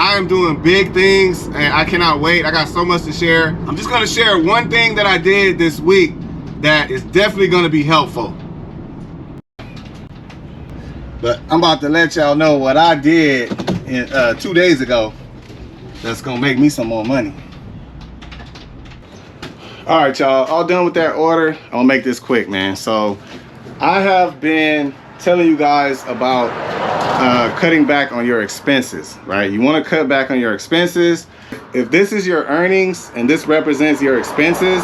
I am doing big things and I cannot wait. I got so much to share. I'm just gonna share one thing that I did this week that is definitely gonna be helpful. But I'm about to let y'all know what I did 2 days ago that's gonna make me some more money. All right, y'all, all done with that order. I'm gonna make this quick, man. So I have been telling you guys about cutting back on your expenses, right? You want to cut back on your expenses. If this is your earnings and this represents your expenses,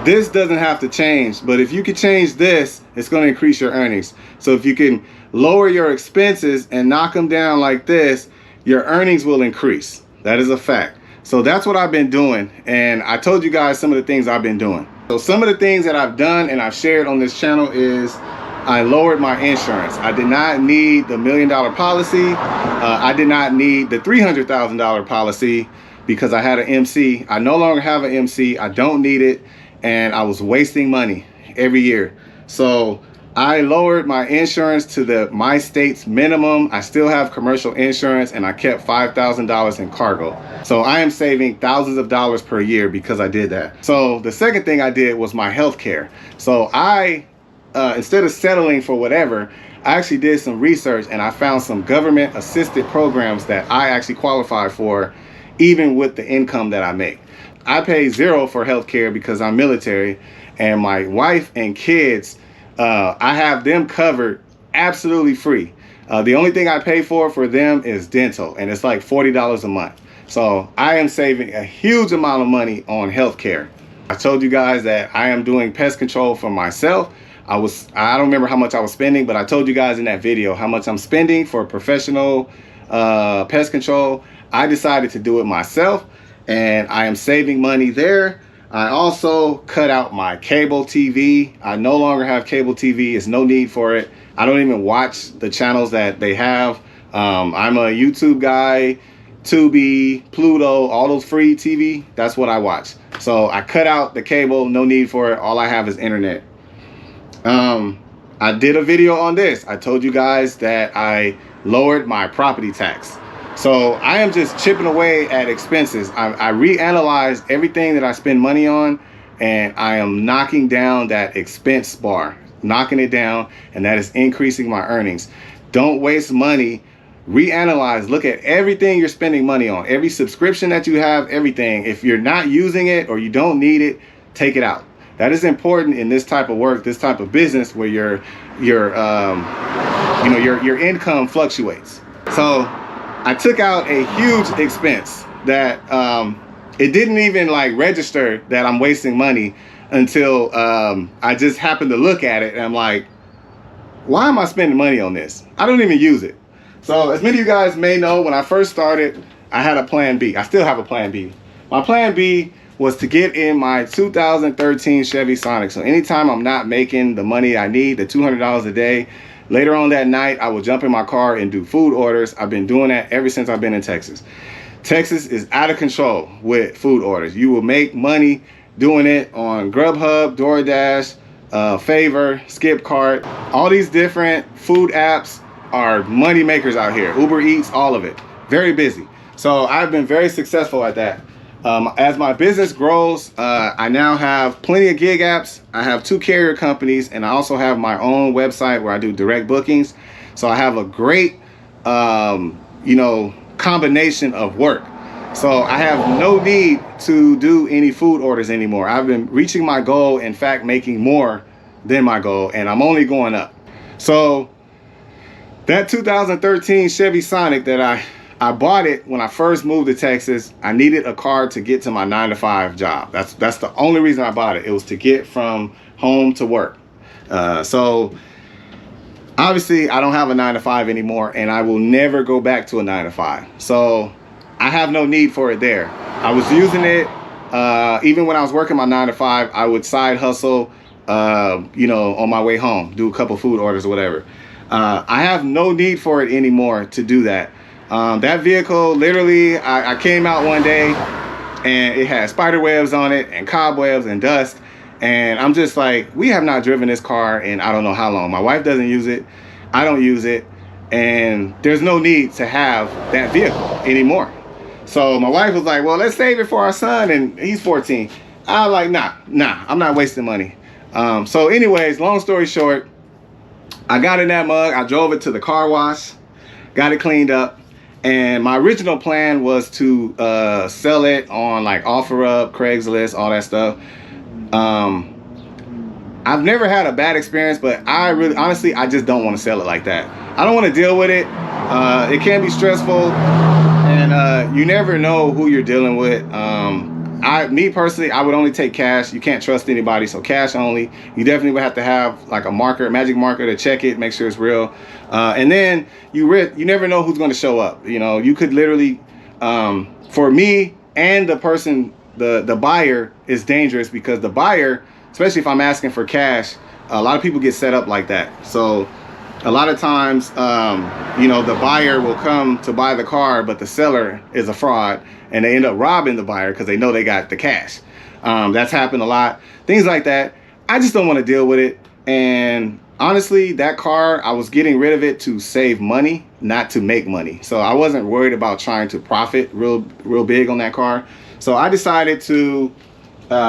this doesn't have to change. But if you can change this, it's going to increase your earnings. So if you can lower your expenses and knock them down like this, your earnings will increase. That is a fact. So that's what I've been doing. And I told you guys some of the things I've been doing. So some of the things that I've done and I've shared on this channel is I lowered my insurance. I did not need the $1 million policy. I did not need the $300,000 policy because I had an MC. I no longer have an MC. I don't need it. And I was wasting money every year. So I lowered my insurance to my state's minimum. I still have commercial insurance and I kept $5,000 in cargo. So I am saving thousands of dollars per year because I did that. So the second thing I did was my health care. So instead of settling for whatever, I actually did some research and I found some government assisted programs that I actually qualify for, even with the income that I make. I pay zero for healthcare because I'm military, and my wife and kids, I have them covered absolutely free. The only thing I pay for them is dental, and it's like $40 a month. So I am saving a huge amount of money on healthcare. I told you guys that I am doing pest control for myself. I don't remember how much I was spending, but I told you guys in that video how much I'm spending for professional pest control. I decided to do it myself, and I am saving money there. I also cut out my cable TV. I no longer have cable TV. It's no need for it. I don't even watch the channels that they have. I'm a YouTube guy, Tubi, Pluto, all those free TV. That's what I watch. So I cut out the cable, no need for it. All I have is internet. I did a video on this. I told you guys that I lowered my property tax. So I am just chipping away at expenses. I reanalyzed everything that I spend money on, and I am knocking down that expense bar, knocking it down, and that is increasing my earnings. Don't waste money. Reanalyze, look at everything you're spending money on, every subscription that you have, everything. If you're not using it or you don't need it, take it out. That is important in this type of work, this type of business where your income fluctuates. So I took out a huge expense that it didn't even like register that I'm wasting money until I just happened to look at it and I'm like, why am I spending money on this? I don't even use it. So as many of you guys may know, when I first started, I had a plan B. I still have a plan B. My plan B was to get in my 2013 Chevy Sonic. So anytime I'm not making the money I need, the $200 a day, later on that night, I will jump in my car and do food orders. I've been doing that ever since I've been in Texas. Texas is out of control with food orders. You will make money doing it on Grubhub, DoorDash, Favor, Skipcart. All these different food apps are money makers out here. Uber Eats, all of it. Very busy. So I've been very successful at that. As my business grows, I now have plenty of gig apps. I have 2 carrier companies, and I also have my own website where I do direct bookings. So I have a great, combination of work. So I have no need to do any food orders anymore. I've been reaching my goal, in fact, making more than my goal, and I'm only going up. So that 2013 Chevy Sonic that I bought it when I first moved to Texas. I needed a car to get to my 9-to-5 job. That's the only reason I bought it. It was to get from home to work. So obviously I don't have a 9-to-5 anymore, and I will never go back to a 9-to-5. So I have no need for it there. I was using it even when I was working my 9-to-5. I would side hustle, on my way home, do a couple food orders or whatever. I have no need for it anymore to do that. That vehicle, literally, I came out one day and it had spider webs on it and cobwebs and dust. And I'm just like, we have not driven this car in I don't know how long. My wife doesn't use it. I don't use it. And there's no need to have that vehicle anymore. So my wife was like, well, let's save it for our son, and he's 14. I was like, nah, I'm not wasting money. So anyways, long story short, I got in that mug, I drove it to the car wash, got it cleaned up, and my original plan was to sell it on like OfferUp, Craigslist, all that stuff. I've never had a bad experience, but I really, honestly, I just don't want to sell it like that. I don't want to deal with it. It can be stressful, and you never know who you're dealing with. Me personally, I would only take cash. You can't trust anybody, so cash only. You definitely would have to have like a marker, magic marker, to check it, make sure it's real. And then you never know who's going to show up. You know, you could literally, for me and the person, the buyer is dangerous, because the buyer, especially if I'm asking for cash, a lot of people get set up like that. So a lot of times, you know, the buyer will come to buy the car, but the seller is a fraud, and they end up robbing the buyer because they know they got the cash. That's happened a lot. Things like that. I just don't want to deal with it. And honestly, that car, I was getting rid of it to save money, not to make money. So I wasn't worried about trying to profit real big on that car. So I decided to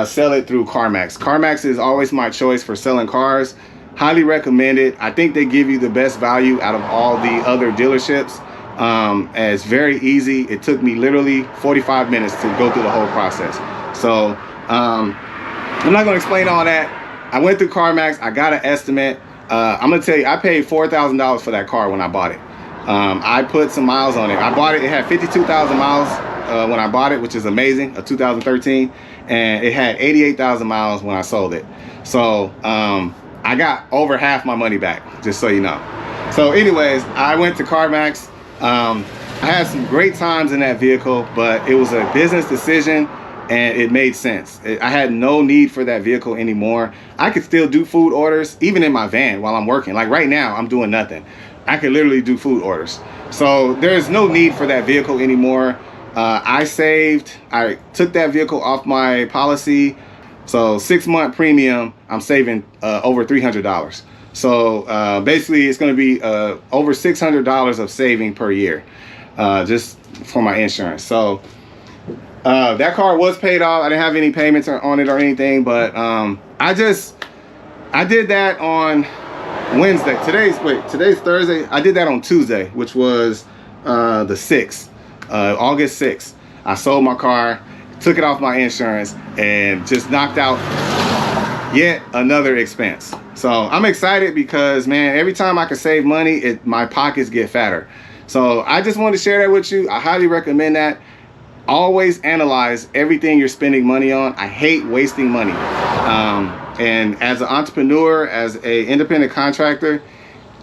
sell it through CarMax. CarMax is always my choice for selling cars. Highly recommend it. I think they give you the best value out of all the other dealerships. And it's very easy. It took me literally 45 minutes to go through the whole process. So I'm not going to explain all that. I went through CarMax. I got an estimate. I'm going to tell you, I paid $4,000 for that car when I bought it. I put some miles on it. I bought it. It had 52,000 miles when I bought it, which is amazing, a 2013. And it had 88,000 miles when I sold it. So I got over half my money back, just so you know. So anyways, I went to CarMax. I had some great times in that vehicle, but it was a business decision and it made sense. I had no need for that vehicle anymore. I could still do food orders, even in my van while I'm working. Like right now, I'm doing nothing. I could literally do food orders. So there's no need for that vehicle anymore. I took that vehicle off my policy. So 6-month premium, I'm saving over $300. So basically it's going to be over $600 of saving per year, just for my insurance. So that car was paid off. I didn't have any payments on it or anything, but I did that on Wednesday. Today's Thursday. I did that on Tuesday, which was the 6th, August 6th. I sold my car, took it off my insurance, and just knocked out yet another expense. So I'm excited because, man, every time I can save money, my pockets get fatter. So I just wanted to share that with you. I highly recommend that. Always analyze everything you're spending money on. I hate wasting money. And as an entrepreneur, as an independent contractor,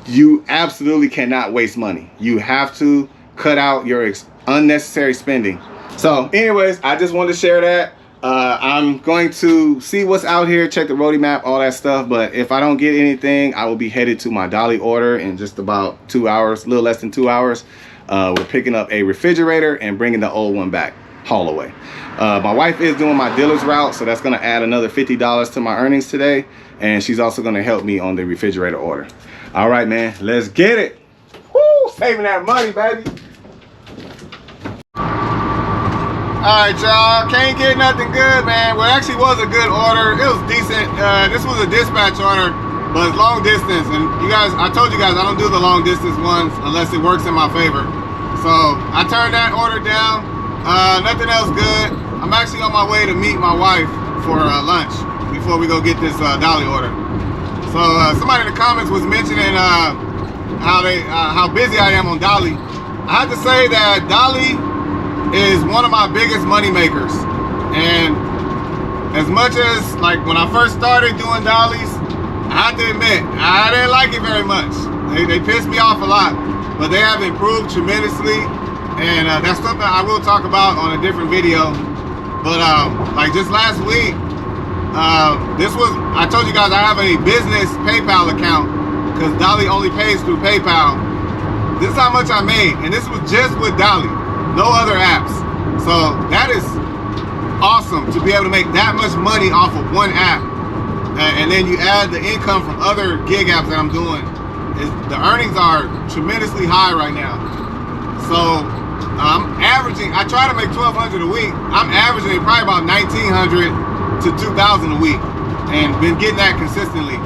you absolutely cannot waste money. You have to cut out your unnecessary spending. So anyways, I just wanted to share that. I'm going to see what's out here, check the roadie map, all that stuff. But if I don't get anything, I will be headed to my Dolly order in just about 2 hours, a little less than 2 hours. We're picking up a refrigerator and bringing the old one back, haul away. My wife is doing my dealer's route, so that's going to add another $50 to my earnings today. And she's also going to help me on the refrigerator order. All right, man, let's get it. Woo, saving that money, baby. All right, y'all, can't get nothing good, man. Well, it actually was a good order. It was decent. This was a dispatch order, but it's long distance. And you guys, I told you guys I don't do the long distance ones unless it works in my favor. So I turned that order down. Nothing else good. I'm actually on my way to meet my wife for lunch before we go get this Dolly order. So somebody in the comments was mentioning how busy I am on Dolly. I have to say that Dolly is one of my biggest money makers. And as much as, like, when I first started doing dollies, I have to admit I didn't like it very much. They pissed me off a lot, but they have improved tremendously, and that's something I will talk about on a different video. But like just last week, I told you guys I have a business PayPal account because Dolly only pays through PayPal. This is how much I made, and this was just with Dolly. No other apps. So that is awesome to be able to make that much money off of one app. And then you add the income from other gig apps that I'm doing. The earnings are tremendously high right now. So I'm averaging, I try to make 1,200 a week. I'm averaging probably about 1,900 to 2,000 a week and been getting that consistently.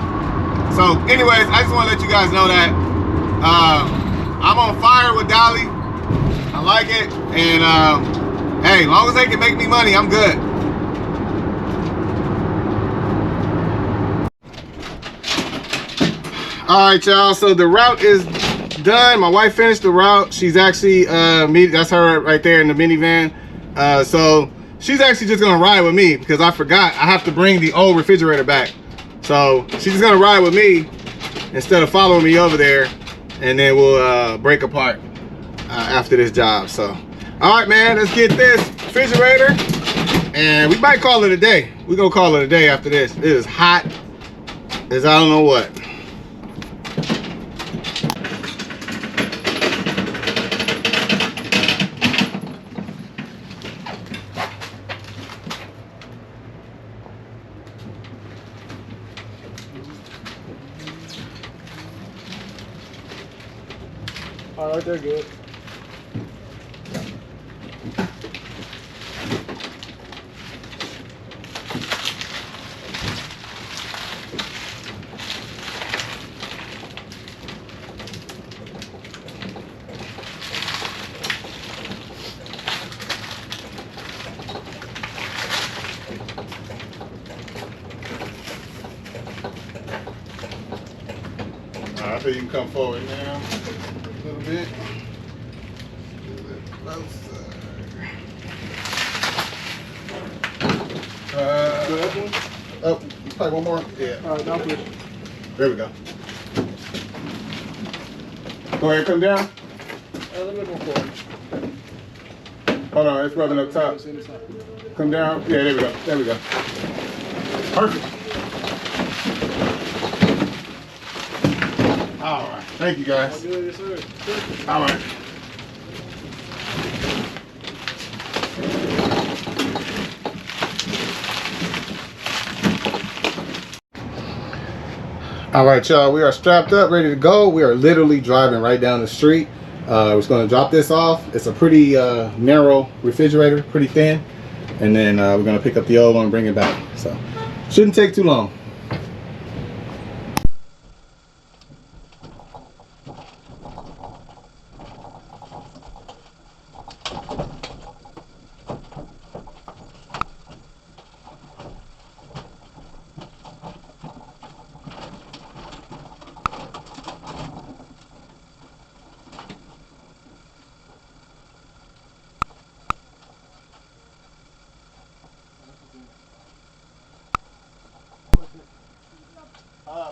So anyways, I just want to let you guys know that I'm on fire with Dolly. I like it. And hey, as long as they can make me money, I'm good. All right, y'all. So the route is done. My wife finished the route. She's actually that's her right there in the minivan. So she's actually just gonna ride with me because I forgot I have to bring the old refrigerator back. So she's just gonna ride with me instead of following me over there, and then we'll break apart after this job. So all right, man, let's get this refrigerator, and we might call it a day. We're gonna call it a day after this. It is hot as I don't know what. All right, they're good. I think you can come forward now a little bit. A little bit closer. Oh, probably one more. Yeah. All right, now push. There we go. Go ahead, come down. Let me go forward. Hold on, it's rubbing up top. Come down. Yeah, there we go. There we go. Perfect. All right. Thank you, guys. All right. All right, y'all. We are strapped up, ready to go. We are literally driving right down the street. We're just going to drop this off. It's a pretty narrow refrigerator, pretty thin. And then we're going to pick up the old one and bring it back. So, shouldn't take too long.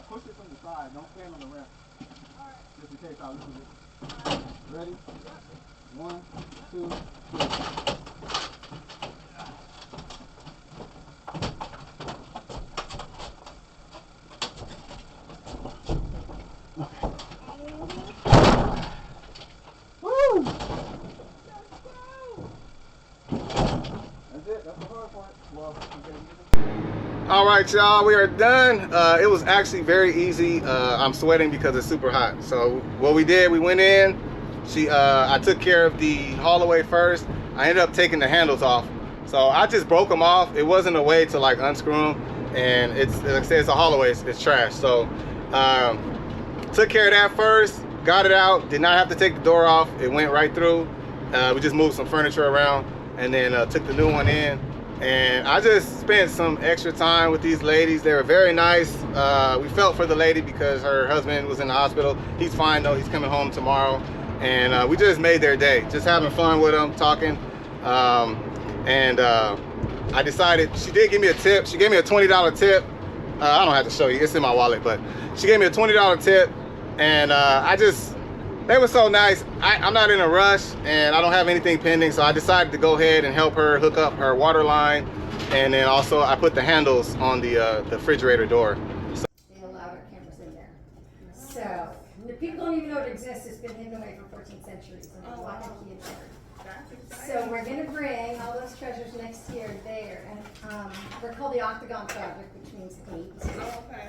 Push it from the side. Don't stand on the ramp. Just in case I lose it. Ready? 1, 2, 3. Woo! That's it. That's the hard part. Well, all right, y'all, we are done. It was actually very easy. I'm sweating because it's super hot. So what we did, we went in. I took care of the haulaway first. I ended up taking the handles off. So I just broke them off. It wasn't a way to like unscrew them. And it's, like I said, it's a haulaway, it's trash. So took care of that first, got it out, did not have to take the door off. It went right through. We just moved some furniture around and then took the new one in. And I just spent some extra time with these ladies. They were very nice. We felt for the lady because her husband was in the hospital. He's fine though, he's coming home tomorrow. And we just made their day, just having fun with them, talking. I decided, she did give me a tip. She gave me a $20 tip. I don't have to show you, it's in my wallet, but she gave me a $20 tip. And they were so nice. I'm not in a rush and I don't have anything pending, so I decided to go ahead and help her hook up her water line. And then also I put the handles on the refrigerator door. So. They allowed our cameras in there. So the people don't even know it exists. It's been hidden away for 14 centuries. And they lock and key it there. So we're going to bring all those treasures next year there. And we're called the Octagon Project, which means 8. Oh, okay.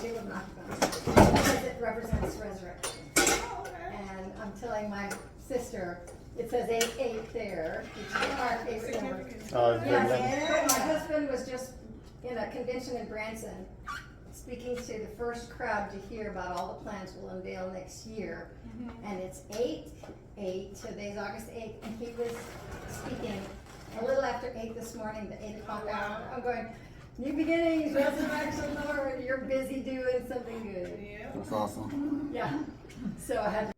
Two of them octagons. Because it represents resurrection. And I'm telling my sister, It says 8-8 there, which is our favorite number. Oh, Yes, but my husband was just in a convention in Branson, speaking to the first crowd to hear about all the plans we'll unveil next year. And it's 8/8, today's August 8th, and he was speaking a little after 8 this morning, the 8 o'clock hour. I'm going, new beginnings, resurrection, Lord, you're busy doing something good. That's awesome. Yeah, so I had to,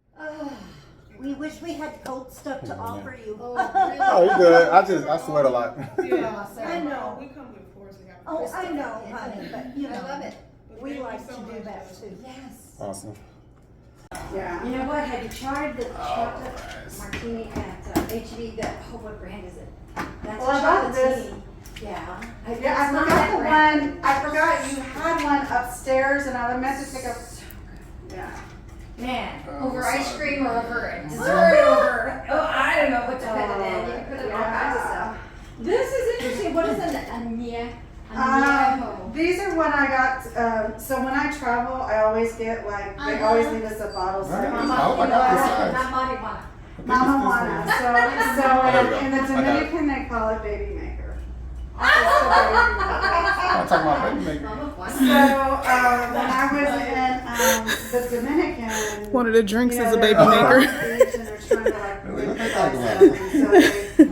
We wish we had cold stuff to offer you. oh, really? Oh, you good. I sweat a lot. Yeah, so- I know. We come with force. We got Oh, I know, honey, but you I love know, it. we like to do that too. Yes. Awesome. Yeah. You know what, have you tried the chocolate martini at HB, what brand is it? That's Well, a I bought chocolatini. Yeah. Yeah, I forgot the one, I forgot you had one upstairs and I meant to pick up. Yeah. Man, over ice cream or over dessert, over, I don't know what to put it in, you can put it in all kinds of stuff. This is interesting, what is an añejo? These are when I got, so when I travel, I always get like, they always leave us a bottle. So Right. Not I got this size. marijuana. Mama Juana. So in the Dominican, they call it baby maker. It's the baby maker. I'm talking about baby maker. So when I was in the Dominican, One of the drinks is a baby they're maker. on the beach and they're trying to like make stuff,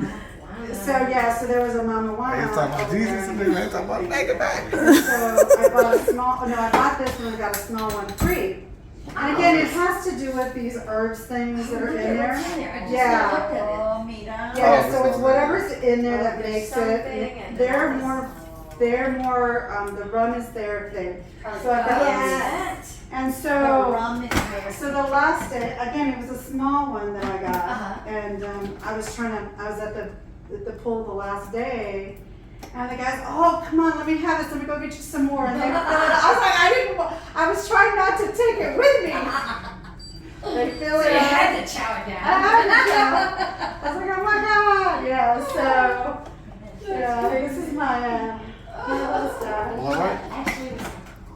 and so yeah, so there was a Mama Juana. They talking about over Jesus there. and they talking about make it back. So I bought a small, no, I bought this one, I got a small one free. And again, it has to do with these herbs things that are in there. What's in there? I just Yeah. looked at it. Oh, mira. Yeah, Oh, so it's whatever's in there that There's makes something it, and they're then more, the rum is their thing. So I got Yes. and The so, rum is there. so the last day, again, it was a small one that I got. Uh-huh. And I was at the pool the last day. And the guys, oh, come on, let me have this. Let me go get you some more. And they filled it. I was like, I was trying not to take it with me. They fill So it you up. had to chow it down. I had to chow. I was like, oh my God. Yeah, so, yeah, this is my, stuff. All right. Actually,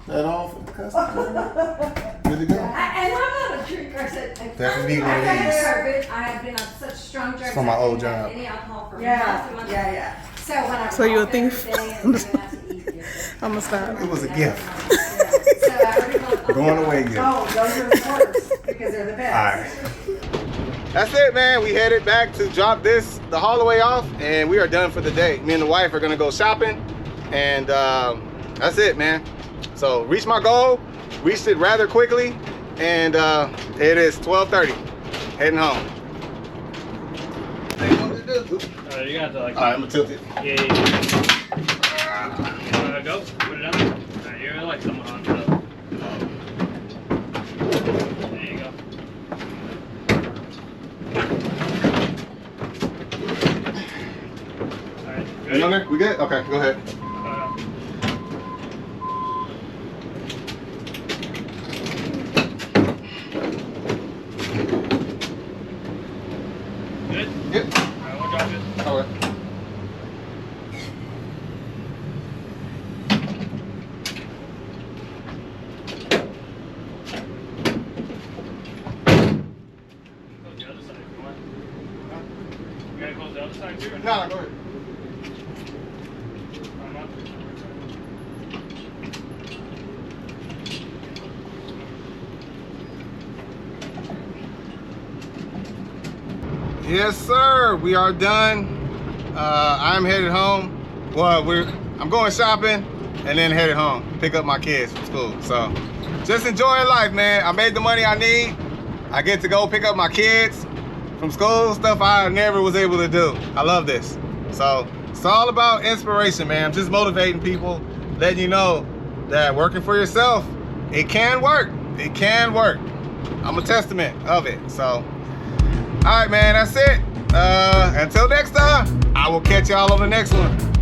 That all for the customer. Good to go. and I'm not a drinker. I said, Definitely need one of these. I have been on such strong drugs. From my I old didn't have job. Any alcohol for Yeah, months and months. yeah. So when I So you a walk every thief? day and doing that to eat it. I'm gonna stop. It was a gift. So I already bought Going away gift. Oh, those are the worst because they're the best. Alright. That's it, man. We headed back to drop the haulaway off, and we are done for the day. Me and the wife are gonna go shopping, and that's it, man. So reached my goal, reached it rather quickly, and it is 12:30. Heading home. You got to like. Alright, I'm gonna tilt it. Yeah. Go. Put it on. Alright, you're like someone on top. There you go. Alright. You on there? We good? Okay, go ahead. Good? Yep. Alright, we'll drop it. Okay. Close the other side if you want. You gotta close the other side too? Or No, no, go ahead. I'm up. Yes, sir. We are done. I'm headed home. Well, I'm going shopping and then headed home. Pick up my kids from school. So, just enjoying life, man. I made the money I need. I get to go pick up my kids from school. Stuff I never was able to do. I love this. So, it's all about inspiration, man. I'm just motivating people, letting you know that working for yourself, it can work. It can work. I'm a testament of it. So. All right, man, that's it. Until next time, I will catch y'all on the next one.